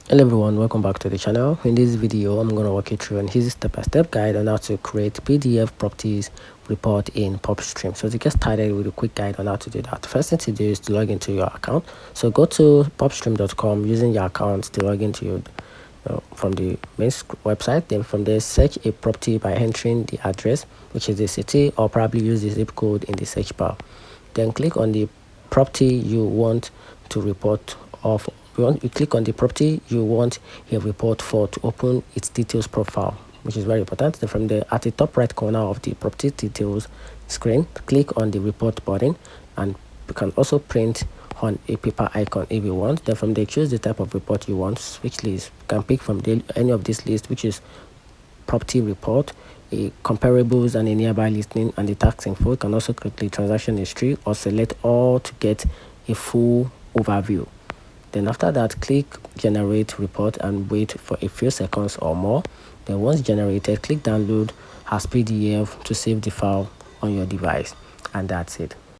Hello everyone, welcome back to the channel. In this video I'm going to walk you through an easy step-by-step guide on how to create PDF properties report in PropStream. So to get started with a quick guide on how to do that, first thing to do is to log into your account. So go to propstream.com using your account to log into your from the main website. Then from there, search a property by entering the address, which is the city, or probably use the zip code in the search bar. Then click on the property you want to report of. You click on the property you want a report for to open its details profile, which is very important. Then from there, at the top right corner of the property details screen, click on the report button, and you can also print on a paper icon if you want. Then from there, choose the type of report you want. Switch list, you can pick from any of this list, which is property report, a comparables and a nearby listing, and the tax info. You can also click the transaction history or select all to get a full overview. Then after that, click generate report and wait for a few seconds or more. Then once generated, click download as PDF to save the file on your device, and that's it.